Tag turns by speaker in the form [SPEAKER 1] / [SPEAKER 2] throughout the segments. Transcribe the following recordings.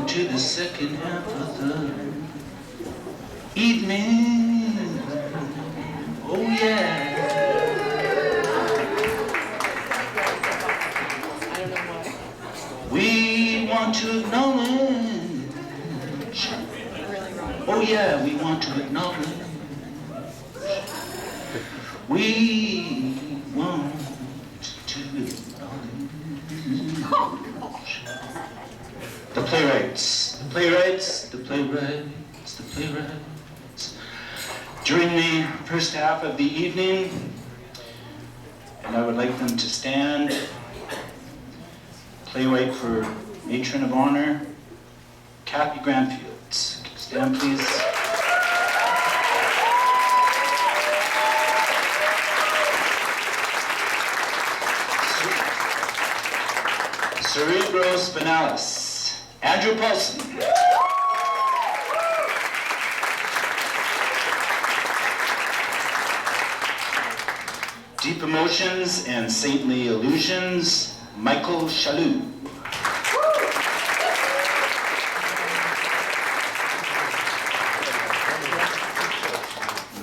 [SPEAKER 1] To the second half of the evening. Oh yeah. We want to acknowledge. Oh yeah, we want to acknowledge. We want to acknowledge. The playwrights, the playwrights, the playwrights, the playwrights. During the first half of the evening, and I would like them to stand. Playwright for Matron of Honor, Kathy Granfield. Stand, please. Cerebrospinalis. Andrew Paulson. Deep Emotions and Saintly Illusions, Michael Chaloux.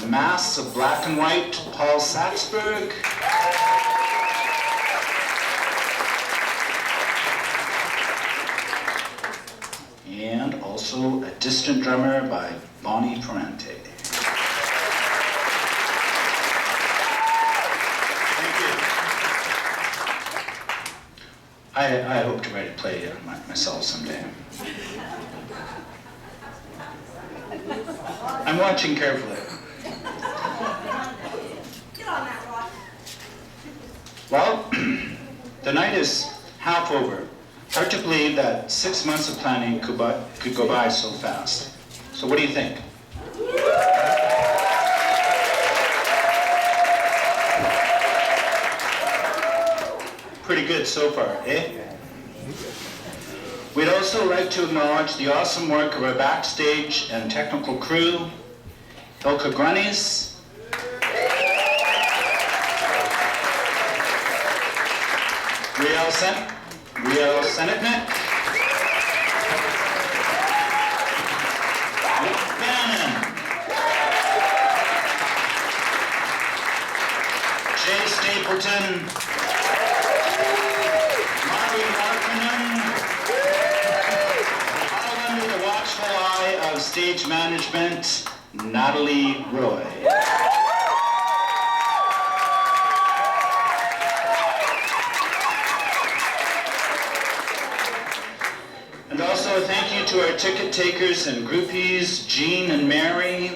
[SPEAKER 1] Mass of Black and White, Paul Saxberg. And also A Distant Drummer by Bonnie Parente. Thank you. I hope to write a play myself someday. I'm watching carefully.
[SPEAKER 2] Get on that rock.
[SPEAKER 1] Well, the night is half over. Hard to believe that 6 months of planning could go by so fast. So what do you think? Pretty good so far, eh? We'd also like to acknowledge the awesome work of our backstage and technical crew, Ilka Grunnies, Riel Senetnik, Nick Bannon, Jay Stapleton, Marty Harkonnen, all under the watchful eye of stage management, Natalie Roy. And also thank you to our ticket takers and groupies, Jean and Mary.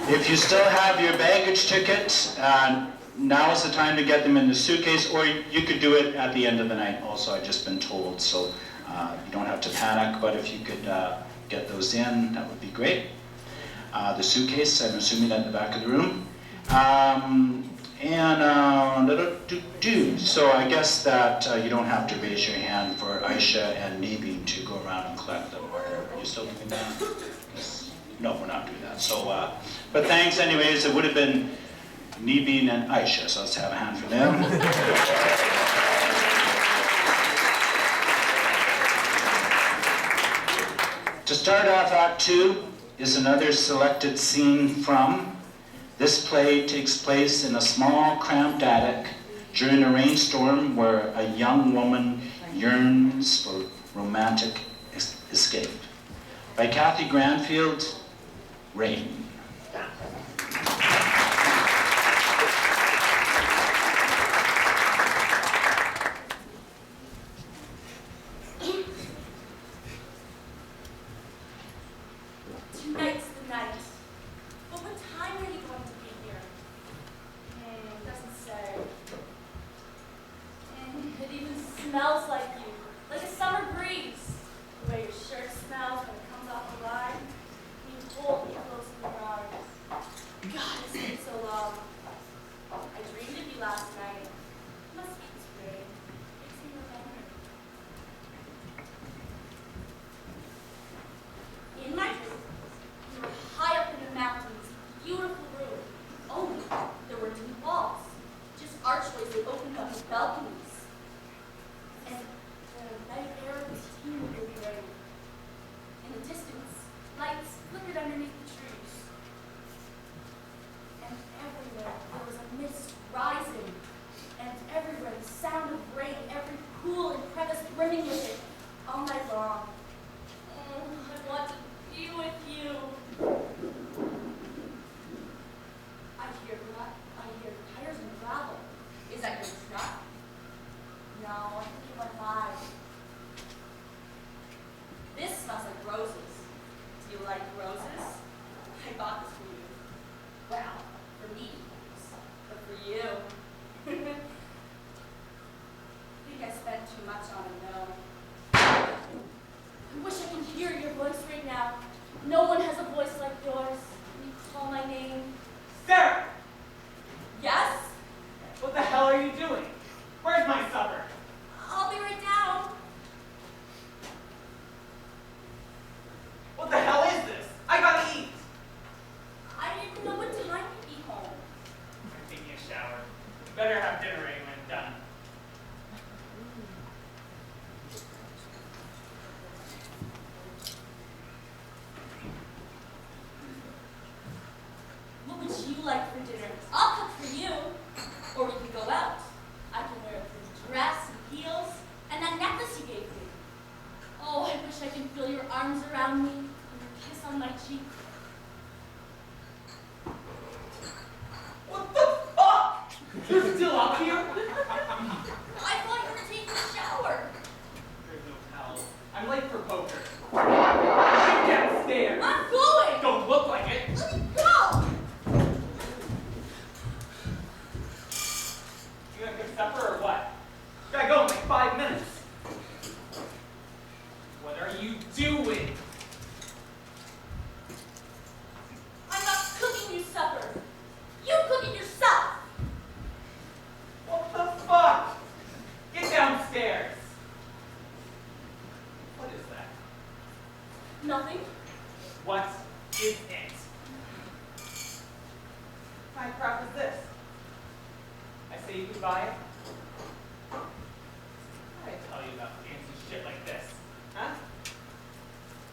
[SPEAKER 1] If you still have your baggage ticket, now is the time to get them in the suitcase, or you could do it at the end of the night also, I've just been told, so you don't have to panic, but if you could get those in, that would be great. The suitcase, I'm assuming at the back of the room. So I guess that you don't have to raise your hand for Aisha and Nibi to go around and collect them. Are you still doing that? Yes. No, we're not doing that. So, but thanks anyways. It would have been Nibi and Aisha, so let's have a hand for them. To start off Act 2 is another selected scene from. This play takes place in a small, cramped attic during a rainstorm where a young woman yearns for romantic escape. By Kathy Granfield, Rain.
[SPEAKER 2] Tonight's the night. But what time are you going to be here? any walls, just archways that opened up to balconies. And the night air was teeming with rain. In the distance, lights flickered underneath the trees. And everywhere there was a mist rising, and everywhere the sound of rain, every pool and crevice brimming with it, all night long. Oh, I want to be with you. I hear tires and gravel. Is that your truck? No, I think it went by. This smells like roses. Do you like roses? I bought this for you. Well, for me, but for you. I think I spent too much on it, though. I wish I could hear your voice right now. No one has a voice like yours. When you call my name.
[SPEAKER 3] Sarah!
[SPEAKER 2] Yes?
[SPEAKER 3] What the hell are you doing? Where's my supper?
[SPEAKER 2] I'll be right down.
[SPEAKER 3] What the hell is this? I gotta eat!
[SPEAKER 2] I didn't even know what time you'd be home.
[SPEAKER 3] I'm taking a shower. You better have dinner ready when I'm done.
[SPEAKER 2] What would you like for dinner? I'll cook for you. Or we could go out. I can wear a pretty dress and heels and that necklace you gave me. Oh, I wish I could feel your arms around me and your kiss on my cheek.
[SPEAKER 3] What the fuck? You're still up here?
[SPEAKER 2] I thought you were taking a shower.
[SPEAKER 3] There's no towel. I'm late for poker. Get downstairs!
[SPEAKER 2] I'm going!
[SPEAKER 3] Don't look like it!
[SPEAKER 2] Let me go!
[SPEAKER 3] You gonna cook supper or what? Gotta go in like 5 minutes. What are you doing?
[SPEAKER 2] I'm not cooking you supper. You cook it yourself.
[SPEAKER 3] What the fuck? Get downstairs. What is that?
[SPEAKER 2] Nothing.
[SPEAKER 3] What is it? What kind of crap is this? I say you could buy it. I tell you about fancy shit like this, huh?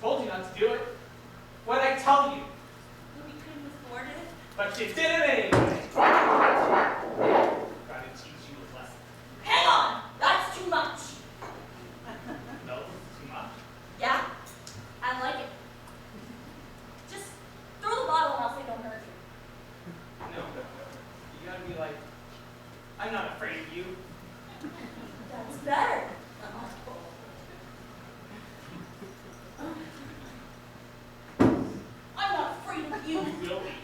[SPEAKER 3] Told you not to do it. What'd I tell you?
[SPEAKER 2] We couldn't afford it.
[SPEAKER 3] But you did it anyway. Gotta teach you a lesson.
[SPEAKER 2] Hang on! That's too much.
[SPEAKER 3] No, too much.
[SPEAKER 2] Yeah? I like it. Just throw the bottle and I'll say don't hurt you.
[SPEAKER 3] No. You gotta be like, I'm not afraid of you.
[SPEAKER 2] That's better. I'm not afraid of you.
[SPEAKER 3] You will be.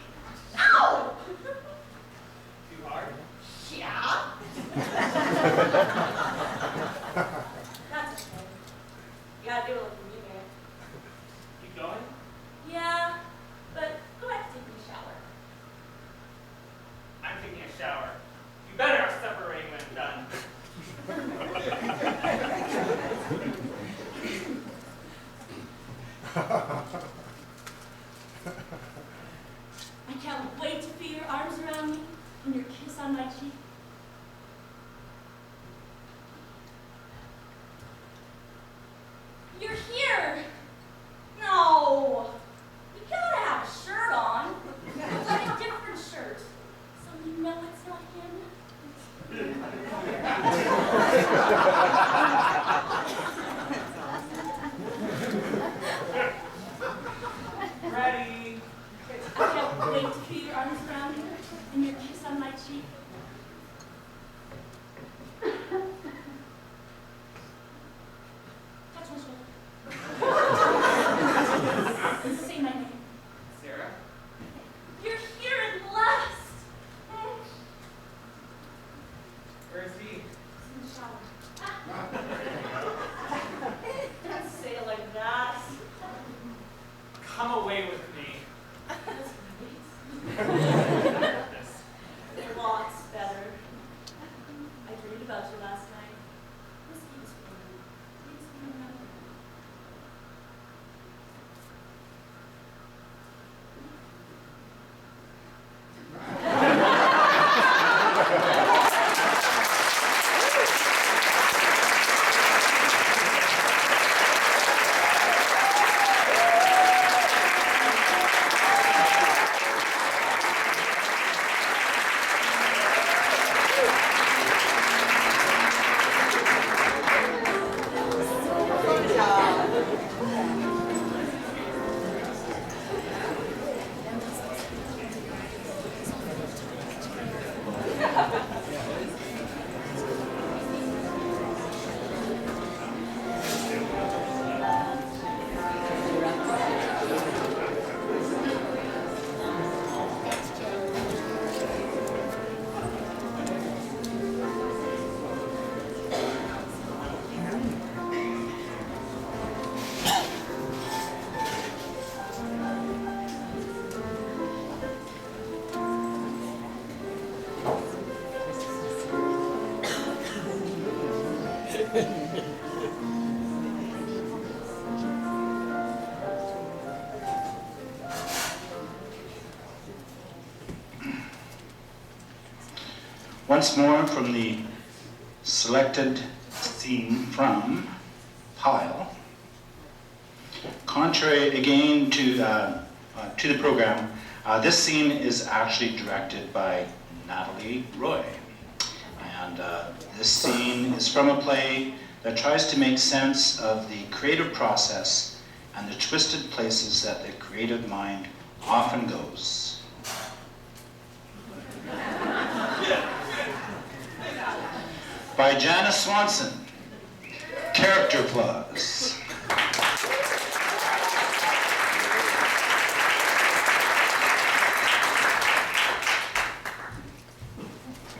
[SPEAKER 2] Ow!
[SPEAKER 3] Too hard?
[SPEAKER 2] Yeah? That's a shame. You gotta do it like you man.
[SPEAKER 3] Keep going?
[SPEAKER 2] Yeah, but go ahead and take me a shower.
[SPEAKER 3] I'm taking a shower. You better have supper ready when I'm done.
[SPEAKER 2] I can't wait to feel your arms around me and your kiss on my cheek. You're here! No! You gotta have a shirt on. Like a different shirt. So you know it's not him.
[SPEAKER 3] Ready?
[SPEAKER 2] I can't wait to feel your arms around me and your kiss on my cheek. Touch my shoulder. Say my name.
[SPEAKER 3] Sarah?
[SPEAKER 2] You're here at last.
[SPEAKER 3] Where is he?
[SPEAKER 2] In the shower. Don't say it like that.
[SPEAKER 3] Come away with me.
[SPEAKER 2] That's
[SPEAKER 3] This.
[SPEAKER 2] great. Lots better. I dreamed about you last night. Whiskey was for you. Please remember.
[SPEAKER 1] Once more from the selected scene from Pile. Contrary again to the program, this scene is actually directed by Natalie Roy. And this scene is from a play that tries to make sense of the creative process and the twisted places that the creative mind often goes. By Janis Swanson, Character Flaws.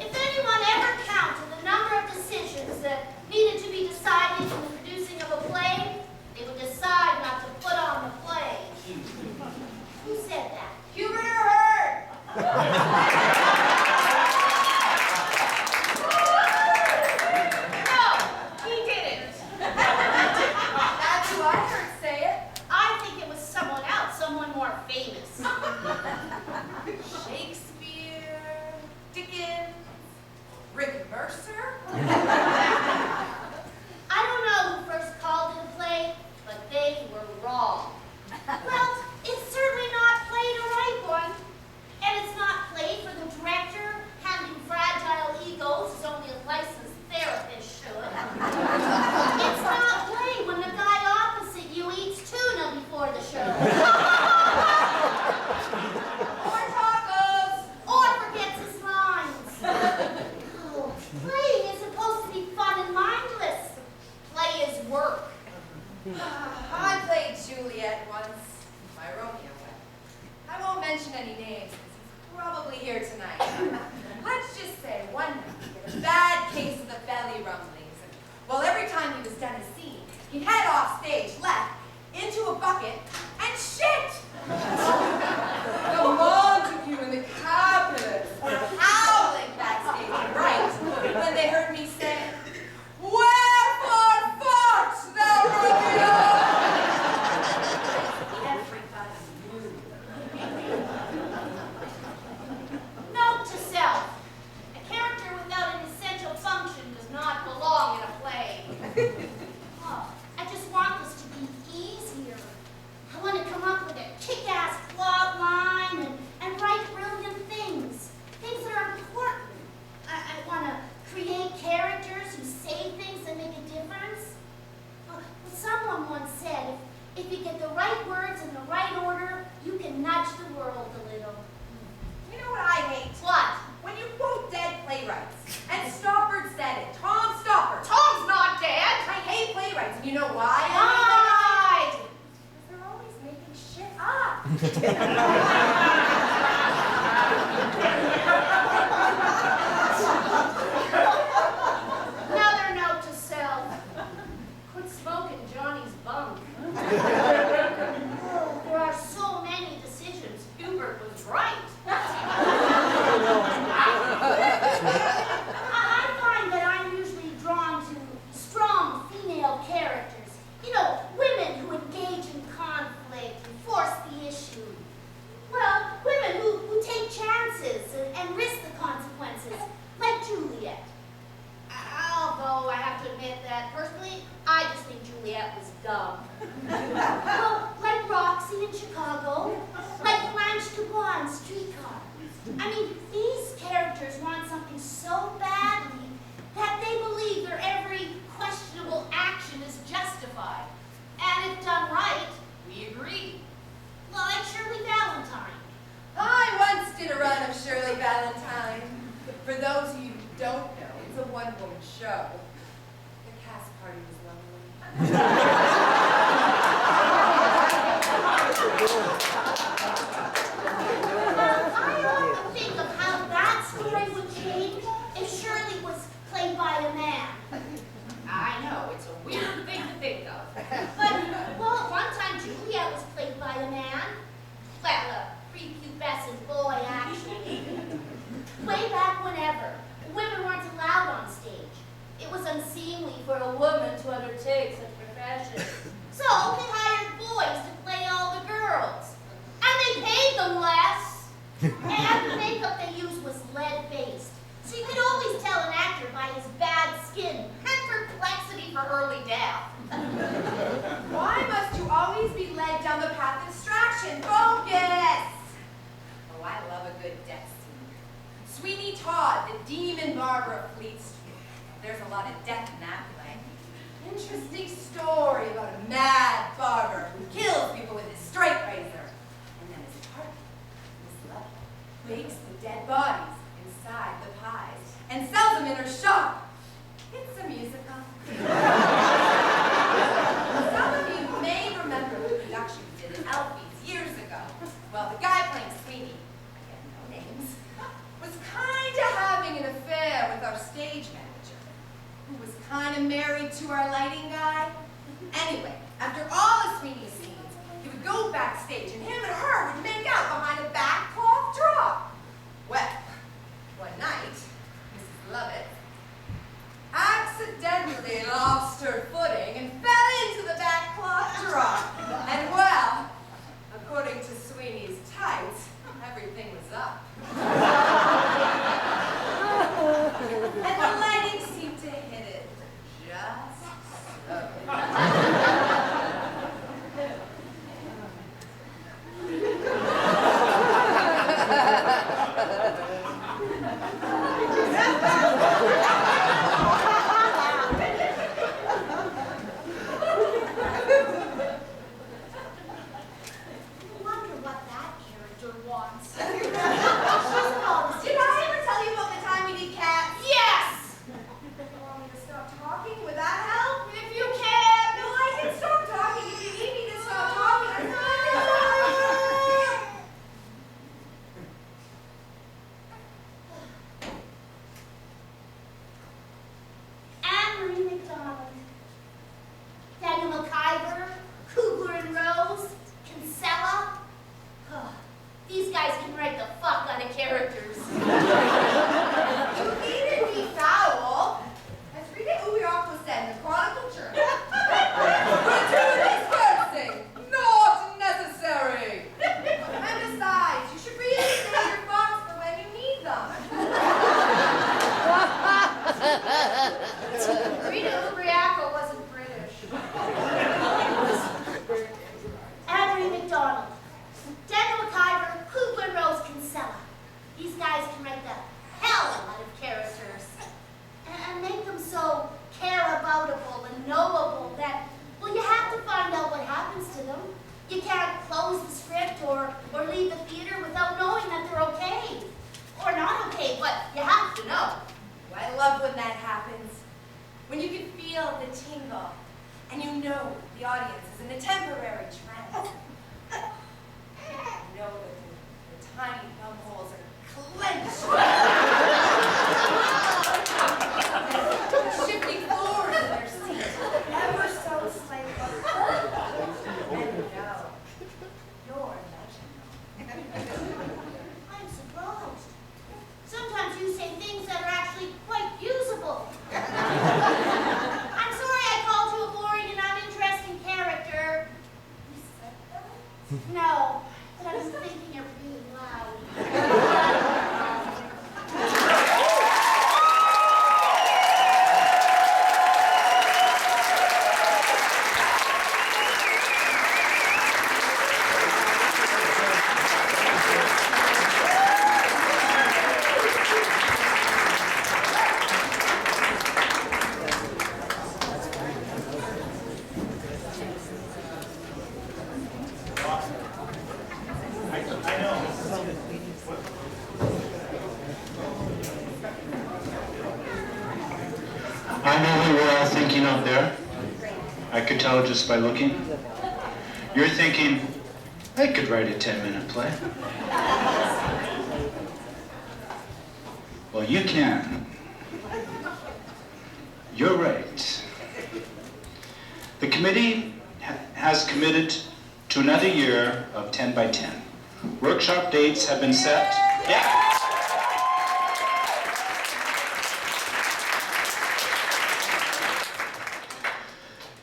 [SPEAKER 4] If anyone ever counted the number of decisions that needed to be decided in the producing of a play, they would decide not to put on the play. Who said that? Hubert or Hurd? No, he didn't.
[SPEAKER 5] don't know, it's a one-woman show. The cast party was lovely.
[SPEAKER 4] I often think of how that story would change if Shirley was played by a man.
[SPEAKER 5] I know, it's a weird thing to think of.
[SPEAKER 4] But, well, at one time Juliet was played by a man. Well, a prepubescent boy, actually. Way back whenever, women weren't allowed on stage. It was unseemly for a woman to undertake such a profession. So they hired boys to play all the girls. And they paid them less. And the makeup they used was lead-based. So you could always tell an actor by his bad skin and perplexity for early death.
[SPEAKER 5] Why must you always be led down the path of distraction? Focus! Oh, I love a good death scene. Sweeney Todd, the demon barber of Fleet Street. There's a lot of death in that play. Interesting story about a mad barber who kills people with his straight razor. And then his partner, Miss Love, bakes the dead bodies inside the pies and sells them in her shop. It's a musical. Some of you may remember the production we did at Alfie's years ago. Well, the guy playing Sweeney, again, no names, was kind of having an affair with our stage manager, who was kind of married to our lighting guy. Anyway, after all of Sweeney's scenes, he would go backstage and him and her would make out behind a back cloth drop. Well, one night, Mrs. Lovett accidentally lost her footing and fell into the back cloth drop. And well, according to Sweeney's tights, everything was up. And the lighting seemed to hit it just so.
[SPEAKER 4] I wonder what that character wants.
[SPEAKER 5] Did I ever tell you about the time we did cats?
[SPEAKER 4] Yes!
[SPEAKER 5] You want me to stop talking? Would that help?
[SPEAKER 4] If you can!
[SPEAKER 5] No, I can stop talking. If you need me to stop talking, I'm
[SPEAKER 4] Anne-Marie McDonald, Daniel McIver, Kugler and Rose, Kinsella. These guys can write the fuck out of characters.
[SPEAKER 5] You needn't be foul. As Rita Ubiako said in the Chronicle Journal, gratuitous cursing, not necessary. And besides, you should reinstate your funds for when you need them.
[SPEAKER 4] Rita Ubriaco wasn't British. Anne-Marie McDonald, Daniel McIver, Kugler and Rose, Kinsella. These guys can write the hell out of characters and make them so care-aboutable and knowable that, well, you have to find out what happens to them. You can't close the script or leave the theater without knowing that they're okay. Or not okay, but you have to know.
[SPEAKER 5] Oh, I love when that happens. When you can feel the tingle and you know the audience is in a temporary trance. You know that the tiny thumb holes are clenched. Shifting forward in their seat, ever so slightly. And you know, you're imaginary.
[SPEAKER 4] I'm surprised. Sometimes you say things that are actually quite usable. I'm sorry I called you a boring and uninteresting character.
[SPEAKER 5] You said that?
[SPEAKER 4] No, but I was thinking it really loud.
[SPEAKER 1] I know what we're all thinking out there. I could tell just by looking. You're thinking, I could write a 10-minute play. Well, you can. You're right. The committee has committed to another year of 10 by 10. Workshop dates have been set. Yeah.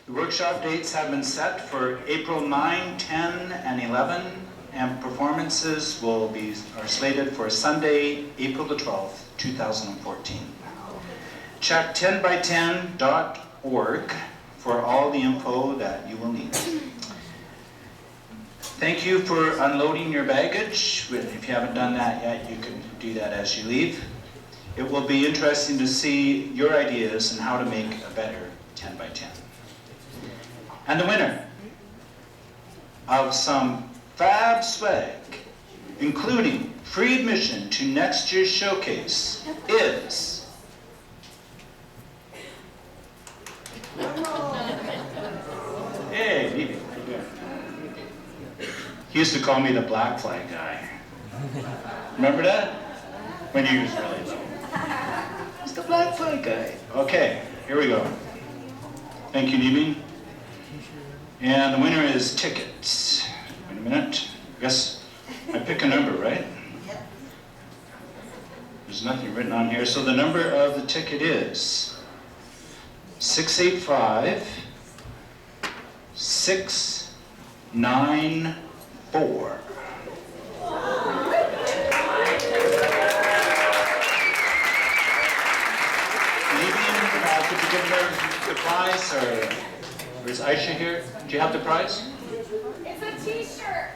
[SPEAKER 1] The workshop dates have been set for April 9, 10, and 11, and performances are slated for Sunday, April the 12th, 2014. Check 10by10.org for all the info that you will need. Thank you for unloading your baggage. If you haven't done that yet, you can do that as you leave. It will be interesting to see your ideas and how to make a better 10 by 10. And the winner of some fab swag, including free admission to next year's showcase, is hey, Vivi. He used to call me the black flag guy. Remember that? When he was really little. It's the black flag guy. Okay, here we go. Thank you, Nibin. And the winner is tickets. Wait a minute. I guess I pick a number, right? There's nothing written on here. So the number of the ticket is 685 694. Maybe could you give her the prize, or is Aisha here? Do you have the prize?
[SPEAKER 5] It's a t-shirt.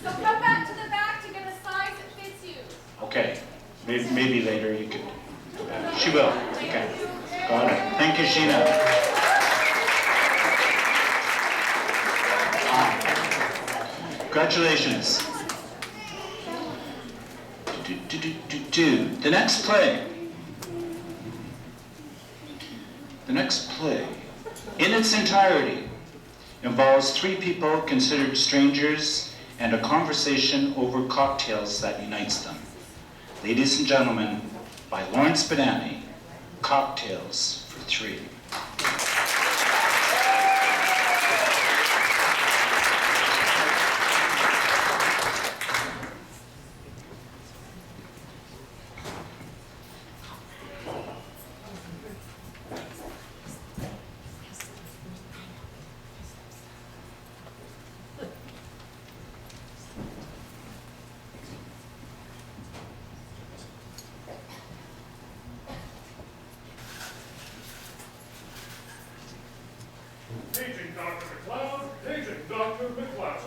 [SPEAKER 5] So come back to the back to get a size that fits you.
[SPEAKER 1] Okay. Maybe later you could. She will. Okay. Got it. Thank you, Sheena. Congratulations. The next play, in its entirety, involves three people considered strangers and a conversation over cocktails that unites them. Ladies and gentlemen, by Lawrence Badani, Cocktails for Three.
[SPEAKER 6] Paging Dr. McLeod, paging Dr. McLeod.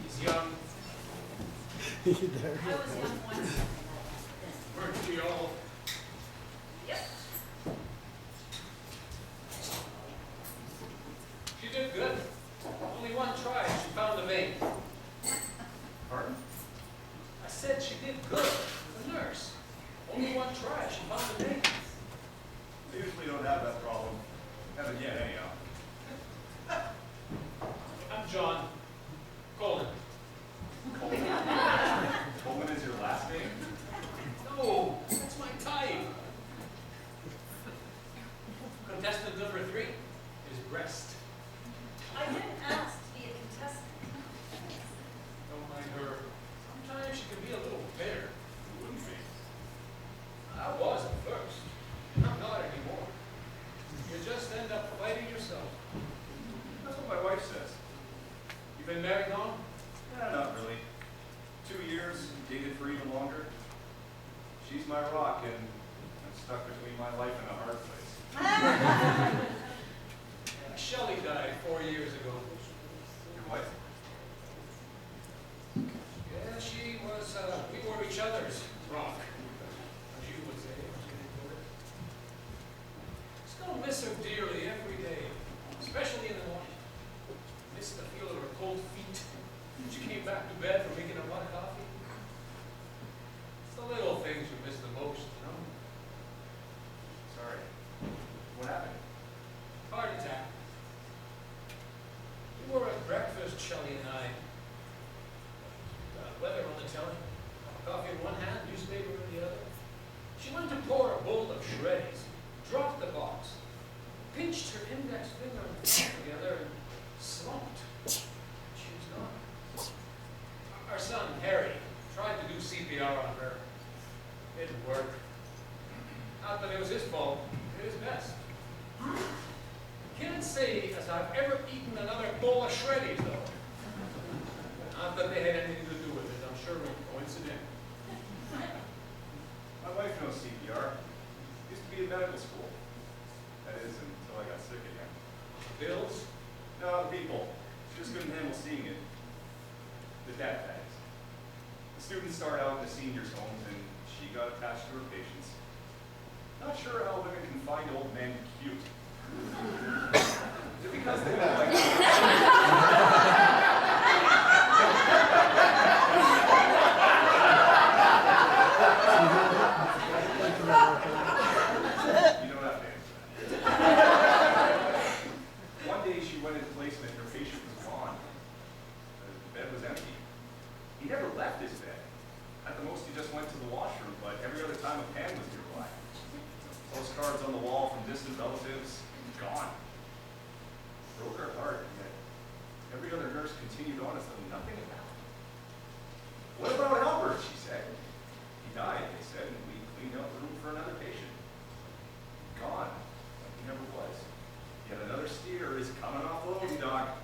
[SPEAKER 3] He's young.
[SPEAKER 2] I was young once.
[SPEAKER 6] Weren't we all?
[SPEAKER 2] Yep.
[SPEAKER 3] She did good. Only one try, she found the vein.
[SPEAKER 6] Pardon?
[SPEAKER 3] I said she did good. The nurse. Only one try, she found the vein.
[SPEAKER 6] They usually don't have that problem. Haven't yet, anyhow.
[SPEAKER 3] I'm John. Colin.
[SPEAKER 6] Coleman is your last name?
[SPEAKER 3] No, that's my type. Contestant number 3 is breast.
[SPEAKER 2] I didn't ask to be a contestant.
[SPEAKER 3] Don't mind her. Sometimes she can be a little bitter.
[SPEAKER 6] Wouldn't be.
[SPEAKER 3] I was at first. I'm not anymore. You just end up fighting yourself.
[SPEAKER 6] That's what my wife says.
[SPEAKER 3] You've been married long?
[SPEAKER 6] Not really. 2 years, dated for even longer. She's my rock, and I'm stuck between my life and a hard place.
[SPEAKER 3] Shelley died 4 years ago.
[SPEAKER 6] Your wife?
[SPEAKER 3] Yeah, she was, we were each other's rock, as you would say. Still miss her dearly every day, especially in the morning. Miss the feel of her cold feet,
[SPEAKER 7] Since you came back to bed from making a pot of coffee? It's the little things you miss the most, you know?
[SPEAKER 6] Sorry. What happened?
[SPEAKER 7] Heart attack. We were at breakfast, Shelley and I. Weather on the telly. Coffee in one hand, newspaper in the other. She went to pour a bowl of shreddies, dropped the box, pinched her index finger and thumb together, and slumped. She was gone. Our son, Harry, tried to do CPR on her. It didn't work. Not that it was his fault. It was his best. Can't say as I've ever eaten another bowl of shreddies, though. Not that they had anything to do with it. I'm sure it was coincidental.
[SPEAKER 6] My wife knows CPR. Used to be in medical school. That is, until I got sick again.
[SPEAKER 7] Bills?
[SPEAKER 6] No, the people. She just couldn't handle seeing it. The death, that is. The students start out in the seniors' homes, and she got attached to her patients. Not sure how women can find old men cute. Is it because they look like You don't have to answer that. One day she went into placement and her patient was gone. The bed was empty. He never left his bed. At the most he just went to the washroom, but every other time a pan was nearby. Postcards on the wall from distant relatives, gone. Broke her heart, and yet every other nurse continued on as though nothing had happened. What about Albert, she said. He died, they said, and we cleaned out the room for another patient. Gone, like he never was. Yet another steer is coming off the loading dock.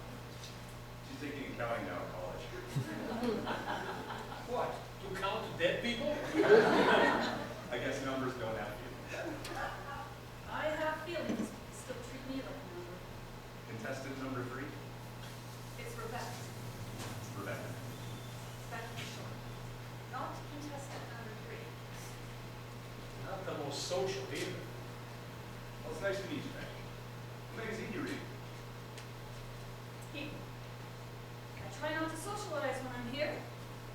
[SPEAKER 6] She's taking accounting now at college.
[SPEAKER 7] What? To count dead people?
[SPEAKER 6] I guess numbers don't have to.
[SPEAKER 8] I have feelings. Still treat me like a number.
[SPEAKER 6] Contestant number 3,
[SPEAKER 8] It's Rebecca.
[SPEAKER 6] Rebecca.
[SPEAKER 8] Rebecca Short. Not contestant number 3.
[SPEAKER 7] Not the most social either.
[SPEAKER 6] Well, it's nice to meet you, Becky. What magazine do you read?
[SPEAKER 8] People. I try not to socialize when I'm here.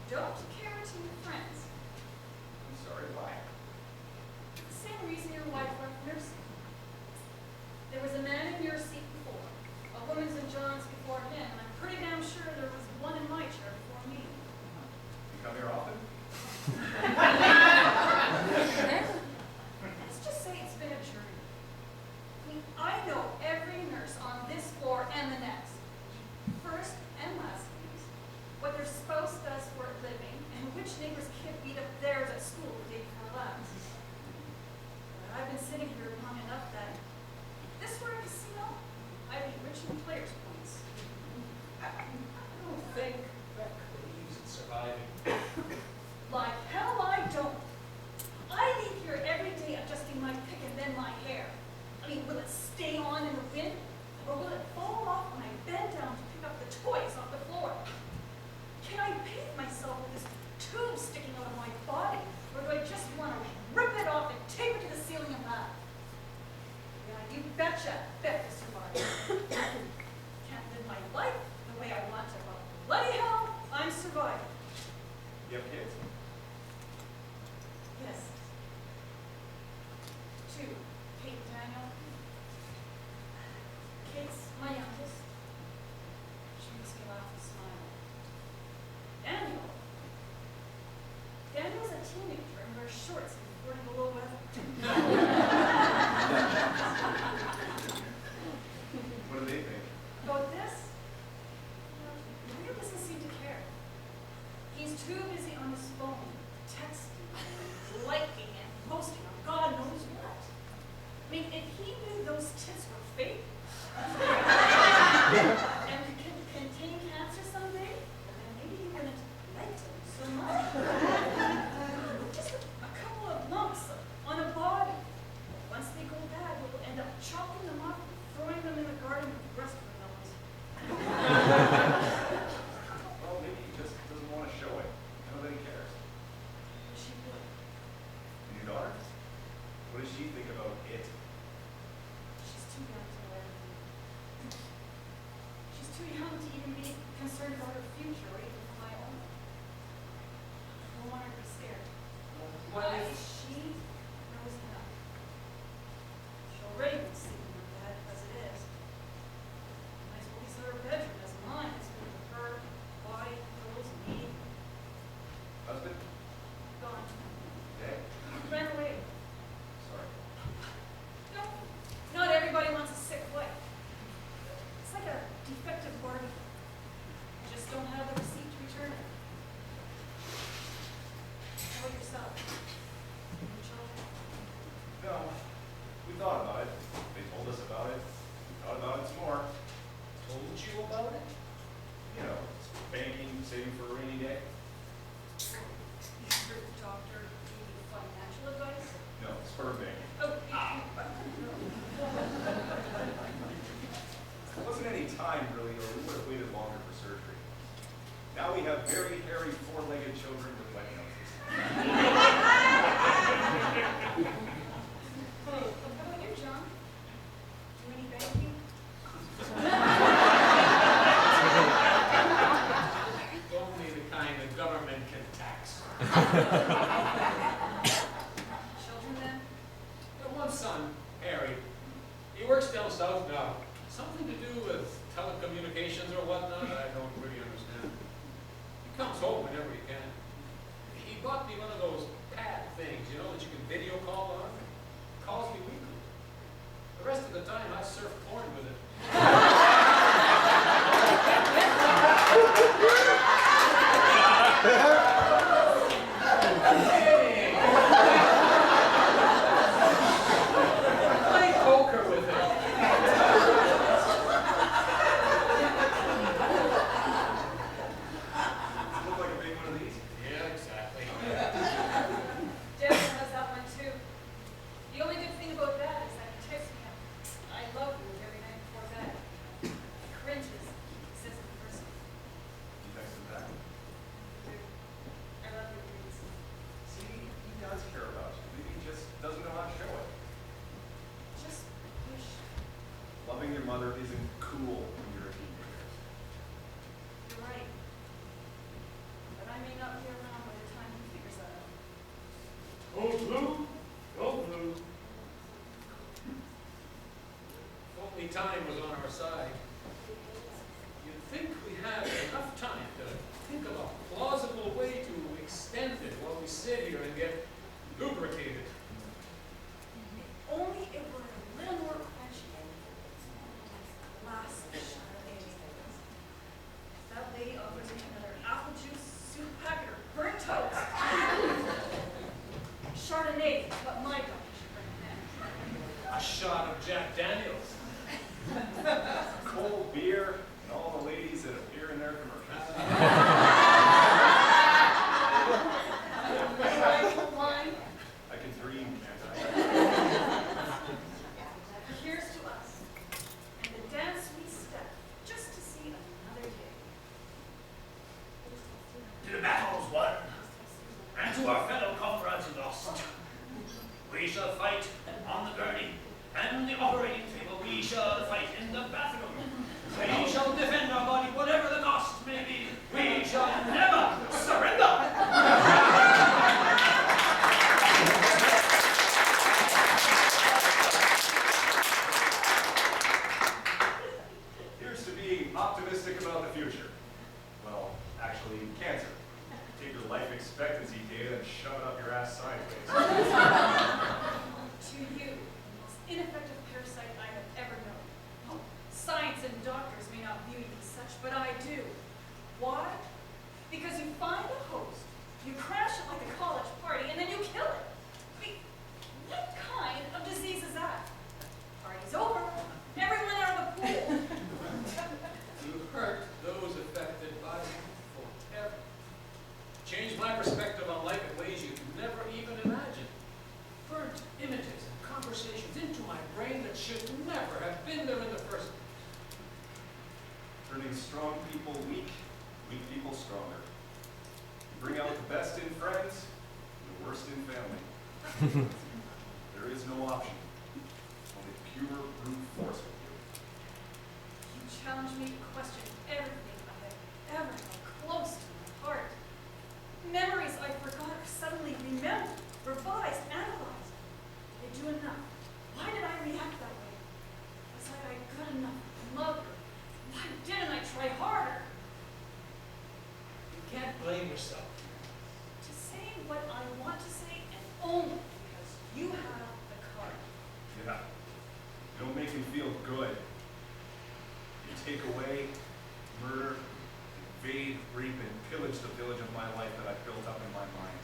[SPEAKER 8] Don't care to meet friends.
[SPEAKER 6] I'm sorry, why?
[SPEAKER 8] The same reason your wife left nursing. There was a man in your seat before, a woman's in John's before him, and I'm pretty damn sure there was one in my chair before me.
[SPEAKER 6] You come here often?
[SPEAKER 8] Let's just say it's been a journey. I mean, I know every nurse on this floor and the next. First and last names, what their spouse does for a living, and which neighbor's kid beat up theirs at school the day before last. But I've been sitting here long enough that if this were a casino, I'd be rich in players' points.
[SPEAKER 7] I don't think Beck believes in surviving.
[SPEAKER 8] Like hell I don't. I leave here every day adjusting my pick and then my hair. I mean, will it stay on in the wind? Or will it fall off when I bend down to pick up the toys off the floor? Can I bathe myself with this tube sticking out of my body? Or do I just want to rip it off and tape it to the ceiling and laugh? Yeah, you betcha, bet to survive. Can't live my life the way I want to, but bloody hell, I'm surviving.
[SPEAKER 6] You have kids?
[SPEAKER 8] Yes. 2, Kate and Daniel. Kate's my youngest. She makes me laugh and smile. Daniel's a teenager and wears shorts in 40 below weather.
[SPEAKER 6] What do they think?
[SPEAKER 8] About this? Daniel doesn't seem to care. He's too busy on his phone, texting, and liking, and posting on God knows what. I mean, if he knew those tits were fake, and could contain cancer someday, then maybe he wouldn't like them so much. Just a couple of lumps on a body. Once they go bad, we'll end up chopping them up and throwing them in the garden with the rest of the melons.
[SPEAKER 6] Well, maybe he just doesn't want to show it. Nobody cares.
[SPEAKER 8] But she would.
[SPEAKER 6] And your daughter? What does she think about it?
[SPEAKER 8] She's too young to learn. She's too young to even be concerned about her future or even
[SPEAKER 6] saving for a rainy day?
[SPEAKER 8] Is your doctor giving you financial advice?
[SPEAKER 6] No, sperm banking.
[SPEAKER 8] Oh,
[SPEAKER 6] There wasn't any time really, or we would have waited longer for surgery. Now we have very hairy, four-legged children with wet noses.
[SPEAKER 8] How about you, John? Do any banking?
[SPEAKER 7] Only the kind the government can tax.
[SPEAKER 8] Children then?
[SPEAKER 7] The one son, Harry, he works down south now. Something to do with telecommunications or whatnot, I don't really understand. He comes home whenever he can. He bought me one of those pad things, you know, that you can video call on. Calls me weekly. The rest of the time, I surf porn with it. Play poker with it.
[SPEAKER 6] Look like a big one of these.
[SPEAKER 7] Yeah, exactly.
[SPEAKER 8] Dad has that one too. The only good thing about that is that he texts me I love you every night before bed. He cringes. He says it in person.
[SPEAKER 6] You text him back.
[SPEAKER 8] I love you, please.
[SPEAKER 6] See, he does care about you. Maybe he just doesn't know how to show it.
[SPEAKER 8] Just wish.
[SPEAKER 6] Loving your mother isn't cool when you're a teenager.
[SPEAKER 8] You're right. But I may not be around by the time he figures that out.
[SPEAKER 7] Old blue, old blue. If only time was on our side. You'd think we had enough time to think of a plausible way to extend it while we sit here and get lubricated.
[SPEAKER 8] If only it were a little more quenching. Last Chardonnay. If that lady offers me another apple juice, soup packet, or burnt toast. Chardonnay is what my doctor should recommend.
[SPEAKER 7] A shot of Jack Daniels.
[SPEAKER 6] Cold beer and all the ladies that appear in their commercials.
[SPEAKER 8] Right, wine.
[SPEAKER 6] I can dream, can't I?
[SPEAKER 8] Here's to us, and the dance we step, just to see another day.
[SPEAKER 9] To the battles won, and to our fellow comrades lost. We shall fight on the gurney and the operating table. We shall fight in the bathroom. We shall defend our body, whatever the cost may be. We shall never surrender.
[SPEAKER 6] Here's to being optimistic about the future. Well, actually, cancer. Take your life expectancy data and shove it up your ass sideways.
[SPEAKER 8] To you, the most ineffective parasite I have ever known. Science and doctors may not view you as such, but I do. Why? Because you find a host, you crash it like a college party, and then you kill it. I mean, what kind of disease is that? Party's over. Everyone out of the pool.
[SPEAKER 7] To hurt those affected by it forever. Change my perspective on life in ways you'd never even imagine. Burnt images and conversations into my brain that should never have been there in the first place.
[SPEAKER 6] Turning strong people weak, weak people stronger. You bring out the best in friends, the worst in family. There is no option. Only pure brute force with you.
[SPEAKER 8] You challenge me to question everything I have ever held close to my heart. Memories I forgot are suddenly remembered, revised, analyzed. Did I do enough? Why did I react that way? Was I good enough to love her? Why didn't I try harder?
[SPEAKER 7] You can't blame yourself.
[SPEAKER 8] To say what I want to say, and only because you have the card.
[SPEAKER 6] Yeah. You don't make me feel good. You take away, murder, invade, rape, and pillage the village of my life that I've built up in my mind.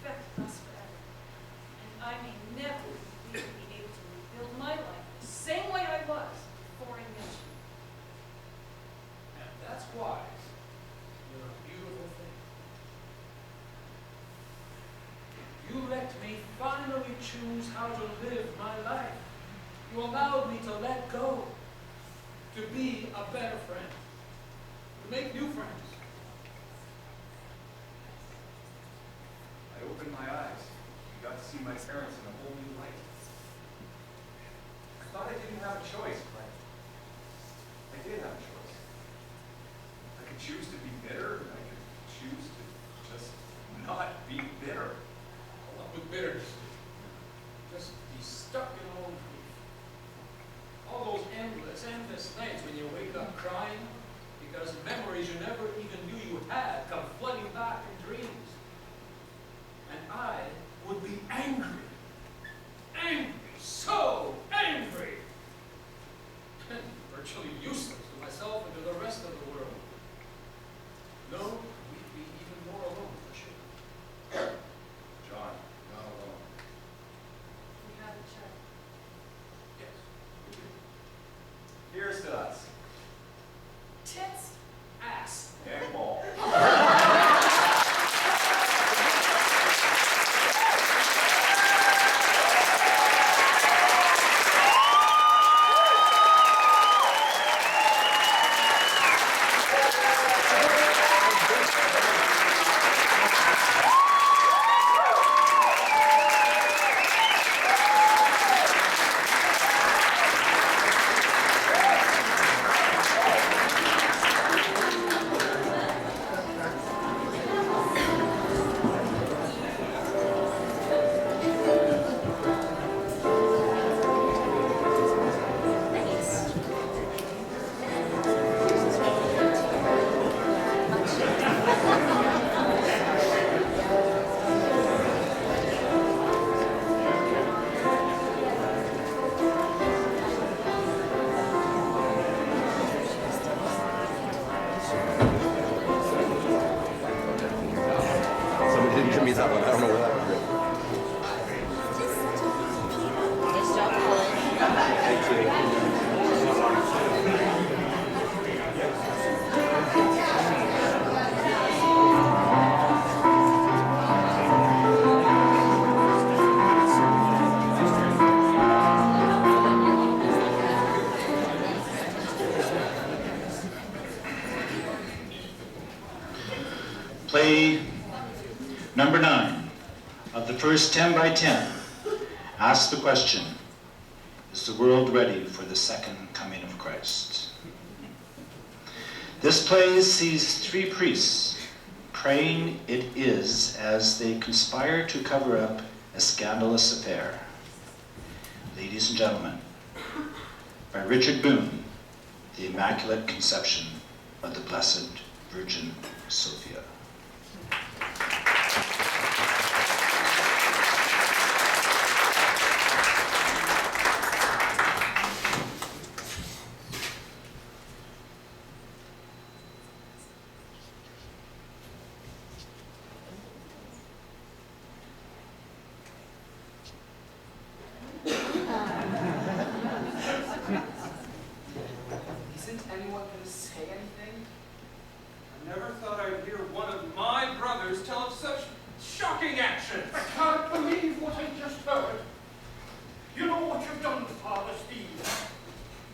[SPEAKER 8] Affect us forever. And I may never be able to rebuild my life the same way I was before I met you.
[SPEAKER 7] And that's why choose how to live my life. You allowed me to let go, to be a better friend, to make new friends.
[SPEAKER 6] I opened my eyes and got to see my parents in a whole new light. I thought I didn't have a choice, but I did have a choice. I could choose to be bitter, and I could choose to just not be bitter.
[SPEAKER 7] What would bitterness do? Just be stuck in old grief. All those endless nights when you wake up crying because memories you never even knew you had come flooding back in dreams. And I would be angry. Angry. So angry. And virtually useless to myself and to the rest of the world. No, we'd be even more alone for sure.
[SPEAKER 6] John, not alone.
[SPEAKER 8] We have each other.
[SPEAKER 7] Yes, we do.
[SPEAKER 6] Here's to us.
[SPEAKER 8] Tits.
[SPEAKER 7] Ass.
[SPEAKER 6] And ball.
[SPEAKER 10] Somebody didn't give me that one. I don't know where that one went.
[SPEAKER 1] Play number 9 of the first 10 by 10 asks the question, is the world ready for the second coming of Christ? This play sees 3 priests praying it is as they conspire to cover up a scandalous affair. Ladies and gentlemen, by Richard Boone, The Immaculate Conception of the Blessed Virgin Sophia.
[SPEAKER 11] Isn't anyone going to say anything?
[SPEAKER 12] I never thought I'd hear one of my brothers tell of such shocking actions.
[SPEAKER 9] I can't believe what I just heard. You know what you've done, Father Steve?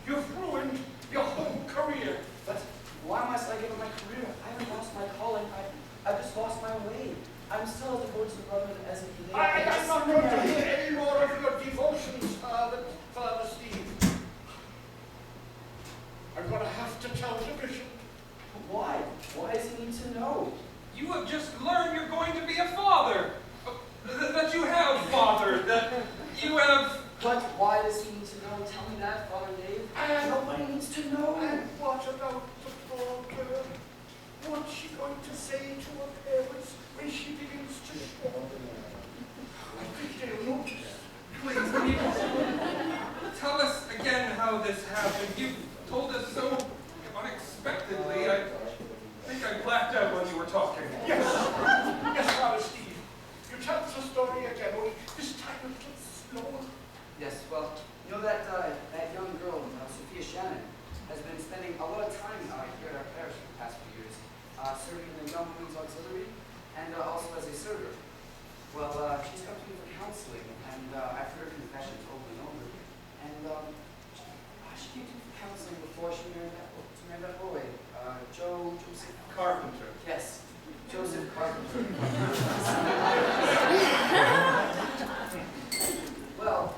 [SPEAKER 9] You've ruined your whole career.
[SPEAKER 11] But why must I give up my career? I haven't lost my calling. I've just lost my way. I'm still as devoted to the brotherhood as a lady.
[SPEAKER 9] I'm not going to hear any more of your devotions, Father Steve. I'm going to have to tell the bishop.
[SPEAKER 11] Why? Why does he need to know?
[SPEAKER 12] You have just learned you're going to be a father. That you have fathered. That you have...
[SPEAKER 11] But why does he need to know? Tell me that, Father Dave. Nobody needs to know.
[SPEAKER 9] And what about the poor girl? What's she going to say to her parents when she begins to show? I think they'll notice.
[SPEAKER 12] Please, tell us again how this happened. You told us so unexpectedly. I think I blacked out when you were talking.
[SPEAKER 9] Yes, yes, Father Steve. You tell us the story again, only this time a little slower.
[SPEAKER 11] Yes, well, you know that young girl, Sophia Shannon, has been spending Carpenter. Yes, Joseph Carpenter. Well,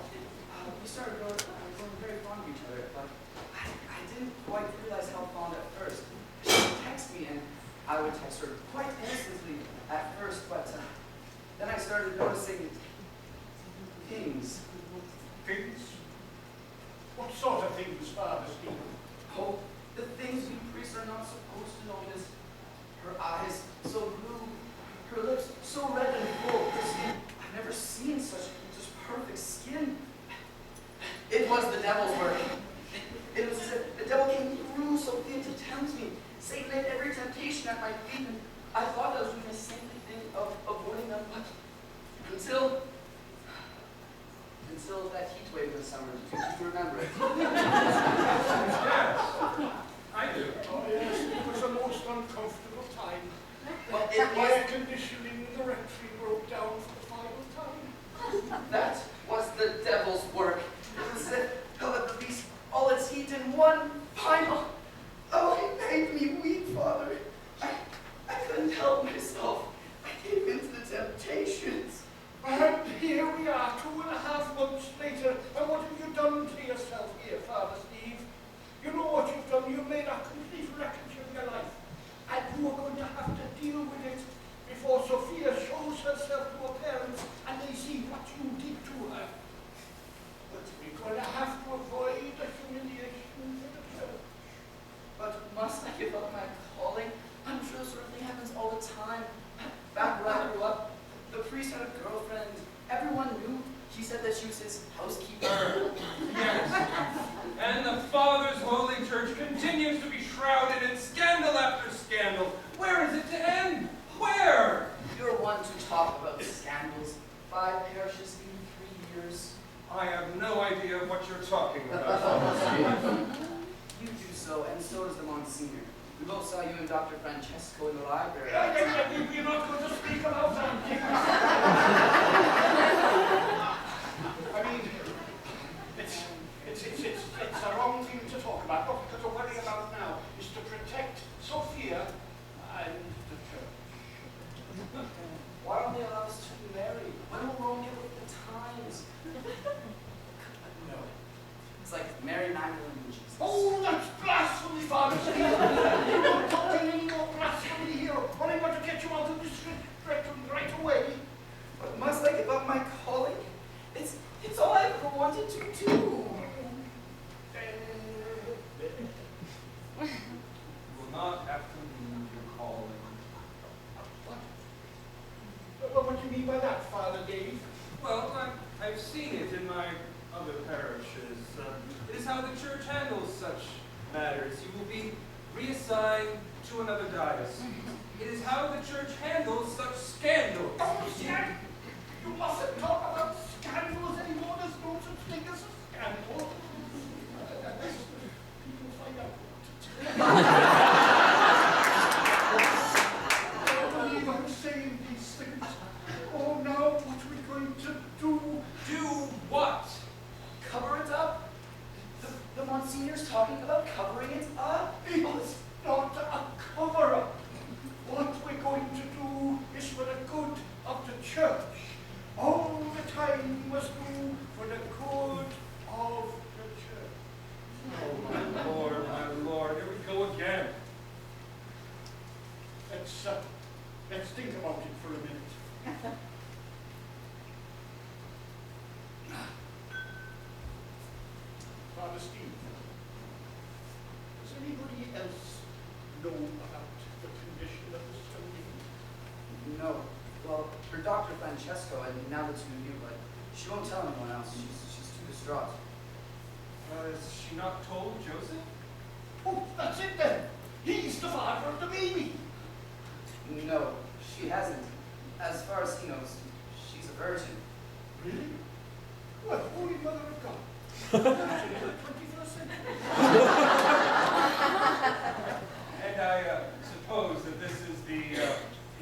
[SPEAKER 11] we started growing very fond of each other, but I didn't quite realize how fond at first. She would text me, and I would text her quite innocently at first, but then I started noticing things.
[SPEAKER 9] Things? What sort of things, Father Stephen?
[SPEAKER 11] Oh, the things we priests are not supposed to notice. Her eyes so blue, her lips so red and full, her skin. I've never seen such perfect skin. It was the devil's work. It was as if the devil came through Sophia to tempt me. Satan laid every temptation at my feet, and I thought I was doing the same thing of avoiding them, but until that heat wave this summer. Do you remember it?
[SPEAKER 9] Yes, I do. Oh, yes, it was a most uncomfortable time.
[SPEAKER 11] Well,
[SPEAKER 9] The air conditioning in the rectory broke down for the final time.
[SPEAKER 11] That was the devil's work. It was as if hell had released all its heat in one final. Oh, it made me weak, Father. I couldn't help myself. I gave in to the temptations.
[SPEAKER 9] And here we are, 2.5 months later, and what have you done to yourself here, Father Steve? You know what you've done. You've made a complete wreckage of your life. And you are going to have to deal with it before Sophia shows herself to her parents and they see what you did to her. But we're going to have to avoid the humiliation for the church.
[SPEAKER 11] But must I give up my calling? I'm sure this sort of thing happens all the time. Back when I grew up, the priest had a girlfriend. Everyone knew. She said that she was his housekeeper.
[SPEAKER 12] Yes. And the Father's holy church continues to be shrouded in scandal after scandal. Where is it to end? Where?
[SPEAKER 11] You're one to talk about scandals. 5 parishes in 3 years.
[SPEAKER 12] I have no idea what you're talking about.
[SPEAKER 11] You do so, and so does the Monsignor. We both saw you and Dr. Francesco in the library.
[SPEAKER 9] We're not going to speak about that. I mean, it's the wrong thing to talk about. What we've got to worry about now is to protect Sophia and the church.
[SPEAKER 11] Why don't they allow us to marry? Why don't Rome get with the times? No. It's like Mary Magdalene and Jesus.
[SPEAKER 9] Oh, that's blasphemy, Father Steve. You're not talking any more blasphemy here. Or I'm going to get you out of this rectum right away.
[SPEAKER 11] But must I give up my calling? It's all I ever wanted to do.
[SPEAKER 12] You will not have to leave your calling.
[SPEAKER 9] What do you mean by that, Father Dave?
[SPEAKER 12] Well, I've seen it in my other parishes. It is how the church handles such matters. You will be reassigned to another diocese. It is how the church handles such scandals.
[SPEAKER 9] Oh, scandal! You mustn't talk about scandals anymore. There's no such thing as a scandal. People find out. I don't believe I'm saying these things. Oh, now what are we going to do?
[SPEAKER 12] Do what?
[SPEAKER 11] Cover it up? The Monsignor's talking about covering it up?
[SPEAKER 9] It's not a cover-up. What we're going to do is for the good of the church. All the time we must do for the good of the church.
[SPEAKER 12] Oh, my Lord, here we go again.
[SPEAKER 9] Let's think about it for a minute. Father Steve, does anybody else know about the condition of this young lady?
[SPEAKER 11] No. Well, her Dr. Francesco, and now the 2 of you, but she won't tell anyone else. She's too distraught.
[SPEAKER 12] Has she not told Joseph?
[SPEAKER 9] Oh, that's it then. He's the father of the baby.
[SPEAKER 11] No, she hasn't. As far as he knows, she's a virgin.
[SPEAKER 9] Really? What, Holy Mother of God? Virgin in the 21st century.
[SPEAKER 12] And I suppose that this is the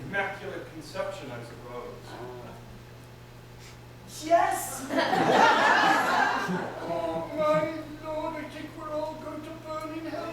[SPEAKER 12] Immaculate Conception, I suppose.
[SPEAKER 11] Yes!
[SPEAKER 9] Oh, my Lord, I think we're all going to burn in hell.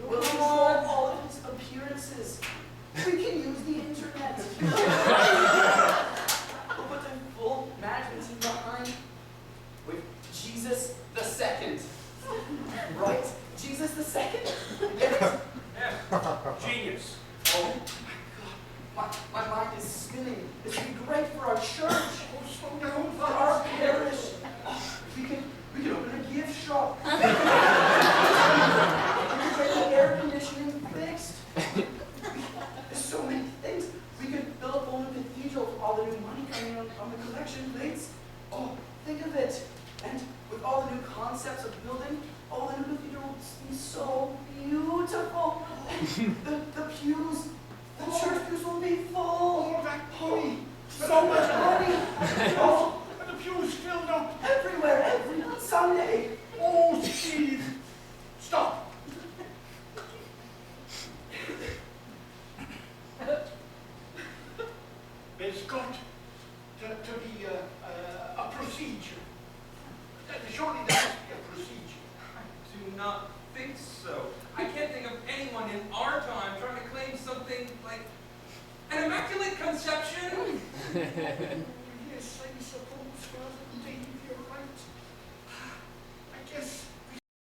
[SPEAKER 11] We'll control all of his appearances. We can use the internet. We'll put the full management team behind with Jesus the Second. Right? Jesus the Second?
[SPEAKER 7] Yeah. Genius.
[SPEAKER 11] Oh my God. My mind is spinning. This would be great for our church.
[SPEAKER 7] Oh, slow down,
[SPEAKER 11] For our parish. Oh, we could open a gift shop. We could get the air conditioning fixed. There's so many things. We could build a whole new cathedral for all the new money coming on the collection plates. Oh, think of it. And with all the new concepts of building, oh, the new cathedral will be so beautiful. The pews, the church pews will be full.
[SPEAKER 7] All that money.
[SPEAKER 11] So much money. Oh,
[SPEAKER 7] And the pews filled up.
[SPEAKER 11] everywhere, every Sunday.
[SPEAKER 7] Oh, Steve. Stop. There's got to be a procedure. Surely there must be a procedure.
[SPEAKER 12] Do not think so. I can't think of anyone in our time trying to claim something like an immaculate conception.